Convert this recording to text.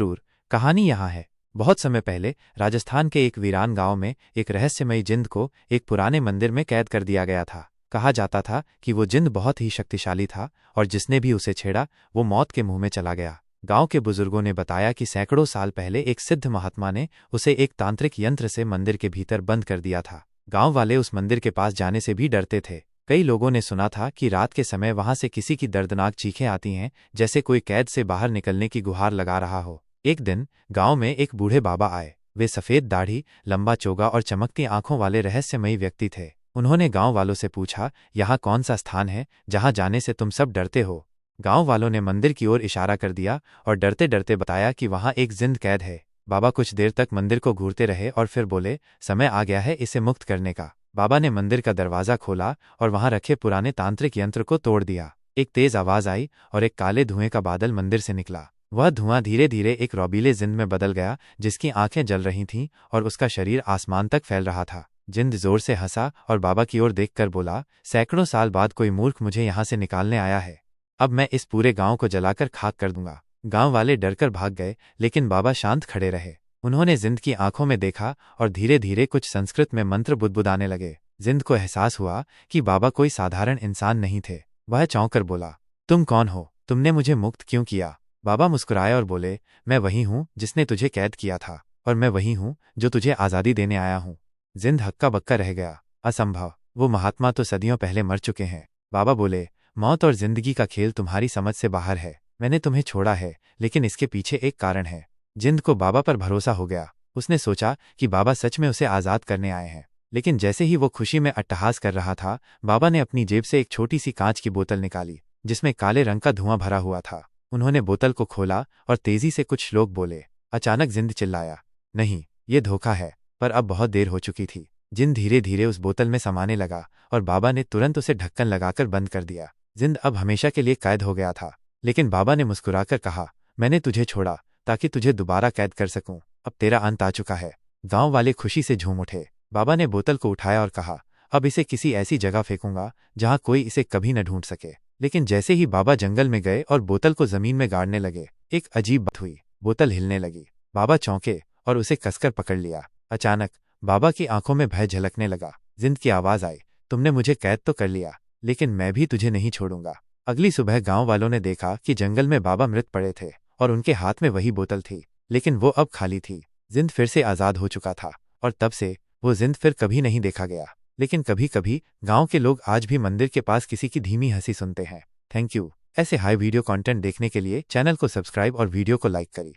जरूर। कहानी यहाँ है। बहुत समय पहले राजस्थान के एक वीरान गांव में एक रहस्यमयी जिंद को एक पुराने मंदिर में कैद कर दिया गया था। कहा जाता था कि वो जिंद बहुत ही शक्तिशाली था और जिसने भी उसे छेड़ा वो मौत के मुंह में चला गया। गांव के बुजुर्गों ने बताया कि सैकड़ों साल पहले एक सिद्ध महात्मा ने उसे एक तांत्रिक यंत्र से मंदिर के भीतर बंद कर दिया था। गांव वाले उस मंदिर के पास जाने से भी डरते थे। कई लोगों ने सुना था कि रात के समय वहां से किसी की दर्दनाक चीखें आती हैं, जैसे कोई कैद से बाहर निकलने की गुहार लगा रहा हो। एक दिन गांव में एक बूढ़े बाबा आए। वे सफेद दाढ़ी, लंबा चोगा और चमकती आंखों वाले रहस्यमयी व्यक्ति थे। उन्होंने गांव वालों से पूछा, यहाँ कौन सा स्थान है जहां जाने से तुम सब डरते हो? गांव वालों ने मंदिर की ओर इशारा कर दिया और डरते डरते बताया कि वहां एक जिंद कैद है। बाबा कुछ देर तक मंदिर को घूरते रहे और फिर बोले, समय आ गया है इसे मुक्त करने का। बाबा ने मंदिर का दरवाजा खोला और वहां रखे पुराने तांत्रिक यंत्र को तोड़ दिया। एक तेज आवाज आई और एक काले धुएं का बादल मंदिर से निकला। वह धुआं धीरे धीरे एक रौबीले जिंद में बदल गया, जिसकी आंखें जल रही थीं और उसका शरीर आसमान तक फैल रहा था। जिंद जोर से हंसा और बाबा की ओर देखकर बोला, सैकड़ों साल बाद कोई मूर्ख मुझे यहाँ से निकालने आया है। अब मैं इस पूरे गांव को जलाकर खाक कर दूंगा। गांव वाले डरकर भाग गए, लेकिन बाबा शांत खड़े रहे। उन्होंने जिंद की आंखों में देखा और धीरे धीरे कुछ संस्कृत में मंत्र बुदबुदाने लगे। जिंद को एहसास हुआ कि बाबा कोई साधारण इंसान नहीं थे। वह चौंककर बोला, तुम कौन हो? तुमने मुझे मुक्त क्यों किया? बाबा मुस्कुराए और बोले, मैं वही हूँ जिसने तुझे कैद किया था, और मैं वही हूँ जो तुझे आज़ादी देने आया हूँ। जिंद हक्का बक्का रह गया। असंभव, वो महात्मा तो सदियों पहले मर चुके हैं। बाबा बोले, मौत और जिंदगी का खेल तुम्हारी समझ से बाहर है। मैंने तुम्हें छोड़ा है, लेकिन इसके पीछे एक कारण है। जिंद को बाबा पर भरोसा हो गया। उसने सोचा कि बाबा सच में उसे आज़ाद करने आए हैं। लेकिन जैसे ही वो खुशी में अट्टहास कर रहा था, बाबा ने अपनी जेब से एक छोटी सी कांच की बोतल निकाली, जिसमें काले रंग का धुआं भरा हुआ था। उन्होंने बोतल को खोला और तेजी से कुछ श्लोक बोले। अचानक जिंद चिल्लाया, नहीं, ये धोखा है। पर अब बहुत देर हो चुकी थी। जिंद धीरे धीरे उस बोतल में समाने लगा और बाबा ने तुरंत उसे ढक्कन लगाकर बंद कर दिया। जिंद अब हमेशा के लिए कैद हो गया था। लेकिन बाबा ने मुस्कुराकर कहा, मैंने तुझे छोड़ा ताकि तुझे दोबारा कैद कर सकूं। अब तेरा अंत आ चुका है। गांव वाले खुशी से झूम उठे। बाबा ने बोतल को उठाया और कहा, अब इसे किसी ऐसी जगह फेंकूंगा जहां कोई इसे कभी न ढूंढ सके। लेकिन जैसे ही बाबा जंगल में गए और बोतल को जमीन में गाड़ने लगे, एक अजीब बात हुई। बोतल हिलने लगी। बाबा चौंके और उसे कसकर पकड़ लिया। अचानक बाबा की आंखों में भय झलकने लगा। जिंद की आवाज आई, तुमने मुझे कैद तो कर लिया, लेकिन मैं भी तुझे नहीं छोड़ूंगा। अगली सुबह गांव वालों ने देखा कि जंगल में बाबा मृत पड़े थे और उनके हाथ में वही बोतल थी, लेकिन वो अब खाली थी। जिंद फिर से आज़ाद हो चुका था और तब से वो जिंद फिर कभी नहीं देखा गया। लेकिन कभी कभी गांव के लोग आज भी मंदिर के पास किसी की धीमी हंसी सुनते हैं। Thank you. ऐसे हाई वीडियो कंटेंट देखने के लिए चैनल को सब्सक्राइब और वीडियो को लाइक करिए।